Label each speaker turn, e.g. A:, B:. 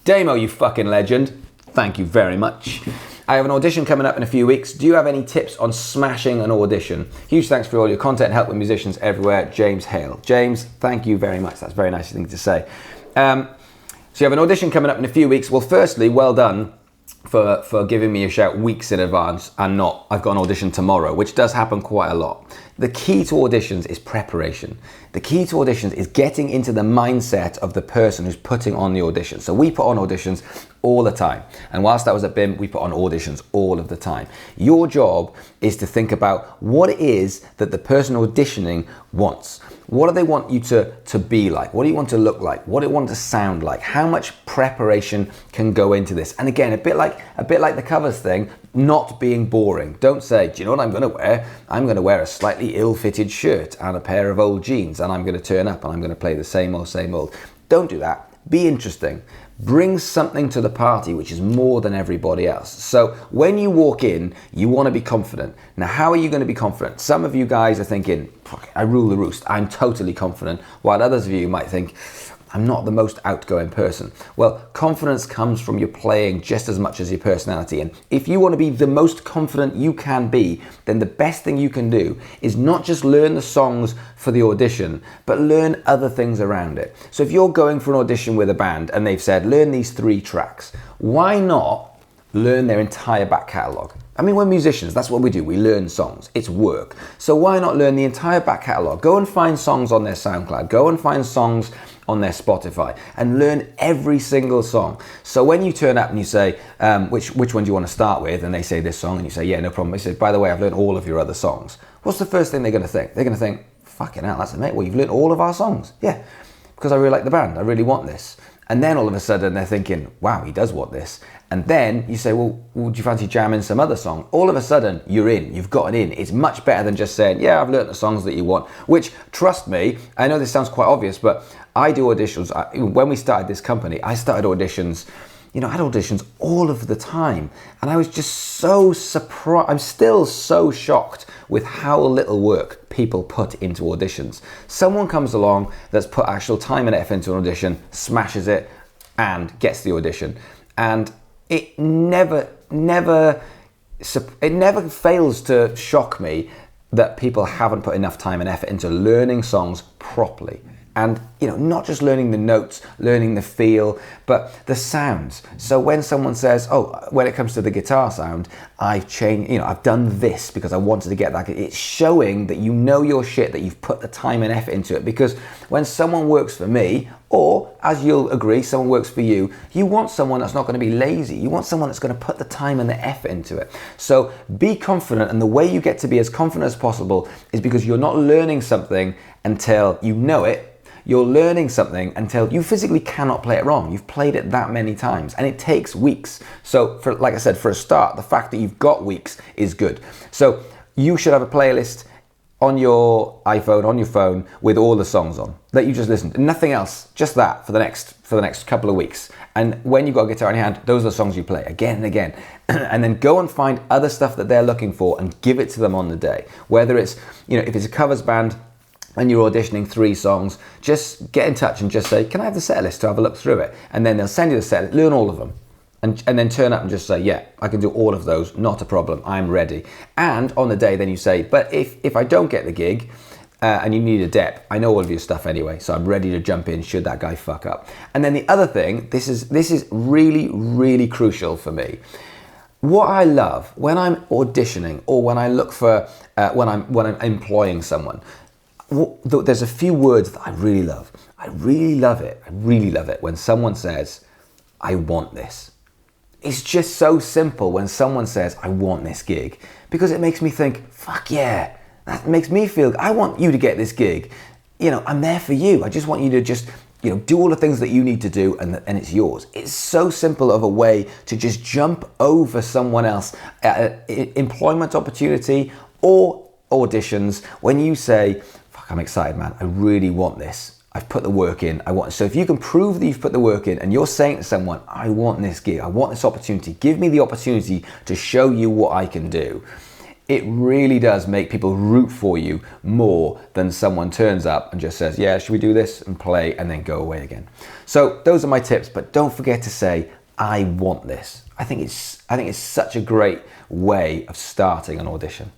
A: Damo, you fucking legend. Thank you very much. I have an audition coming up in a few weeks. Do you have any tips on smashing an audition? Huge thanks for all your content and help with musicians everywhere. James Hale. James, thank you very much. That's a very nice thing to say. So you have an audition coming up in a few weeks. Well, firstly, well done for giving me a shout weeks in advance and not, I've got an audition tomorrow, which does happen quite a lot. The key to auditions is preparation. The key to auditions is getting into the mindset of the person who's putting on the audition. So we put on auditions all the time. And whilst I was at BIM, we put on auditions all of the time. Your job is to think about what it is that the person auditioning wants. What do they want you to be like? What do you want to look like? What do you want to sound like? How much preparation can go into this? And again, a bit like the covers thing, not being boring. Don't say, do you know what I'm going to wear? I'm going to wear a slightly ill-fitted shirt and a pair of old jeans, and I'm going to turn up and I'm going to play the same old. Don't do that. Be interesting. Bring something to the party which is more than everybody else. So when you walk in, you want to be confident. Now, how are you going to be confident? Some of you guys are thinking, I rule the roost, I'm totally confident, while others of you might think, I'm not the most outgoing person. Well, confidence comes from your playing just as much as your personality. And if you want to be the most confident you can be, then the best thing you can do is not just learn the songs for the audition, but learn other things around it. So if you're going for an audition with a band and they've said, learn these 3 tracks, why not learn their entire back catalogue? I mean, we're musicians, that's what we do. We learn songs, it's work. So why not learn the entire back catalogue? Go and find songs on their SoundCloud, go and find songs on their Spotify and learn every single song. So when you turn up and you say, which one do you want to start with? And they say this song and you say, yeah, no problem. They say, by the way, I've learned all of your other songs. What's the first thing they're going to think? They're going to think, fucking hell, that's amazing. Well, you've learned all of our songs. Yeah, because I really like the band. I really want this. And then all of a sudden they're thinking, wow, he does want this. And then you say, well, would you fancy jamming some other song? All of a sudden you're in, you've gotten in. It's much better than just saying, yeah, I've learned the songs that you want, which, trust me, I know this sounds quite obvious, but I do auditions. When we started this company, I started auditions, I had auditions all of the time. And I was just so surprised. I'm still so shocked with how little work people put into auditions. Someone comes along that's put actual time and effort into an audition, smashes it, and gets the audition. And it never fails to shock me that people haven't put enough time and effort into learning songs properly. And, not just learning the notes, learning the feel, but the sounds. So when someone says, when it comes to the guitar sound, I've changed, I've done this because I wanted to get that. It's showing that you know your shit, that you've put the time and effort into it. Because when someone works for me, or as you'll agree, someone works for you, you want someone that's not going to be lazy. You want someone that's going to put the time and the effort into it. So be confident, and the way you get to be as confident as possible is because you're not learning something until you know it. You're learning something until you physically cannot play it wrong. You've played it that many times, and it takes weeks. So like I said, for a start, the fact that you've got weeks is good. So you should have a playlist on your iPhone, on your phone, with all the songs on that you just listen to. Nothing else, just that for the next couple of weeks. And when you've got a guitar in your hand, those are the songs you play again and again. And then go and find other stuff that they're looking for and give it to them on the day. Whether it's, if it's a covers band, and you're auditioning 3 songs, just get in touch and just say, can I have the set list to have a look through it? And then they'll send you the set list, learn all of them. And then turn up and just say, yeah, I can do all of those, not a problem, I'm ready. And on the day, then you say, but if I don't get the gig and you need a dep, I know all of your stuff anyway, so I'm ready to jump in should that guy fuck up. And then the other thing, this is really, really crucial for me. What I love when I'm auditioning or when I look for, when I'm employing someone, there's a few words that I really love. I really love it when someone says, I want this. It's just so simple when someone says, I want this gig, because it makes me think, fuck yeah, that makes me feel, I want you to get this gig. I'm there for you. I just want you to just, do all the things that you need to do and it's yours. It's so simple of a way to just jump over someone else at an employment opportunity or auditions when you say, I'm excited, man. I really want this. I've put the work in. So if you can prove that you've put the work in and you're saying to someone, I want this gig, I want this opportunity, give me the opportunity to show you what I can do. it really does make people root for you more than someone turns up and just says, yeah, should we do this, and play, and then go away again. So those are my tips, but don't forget to say, I want this. I think it's such a great way of starting an audition.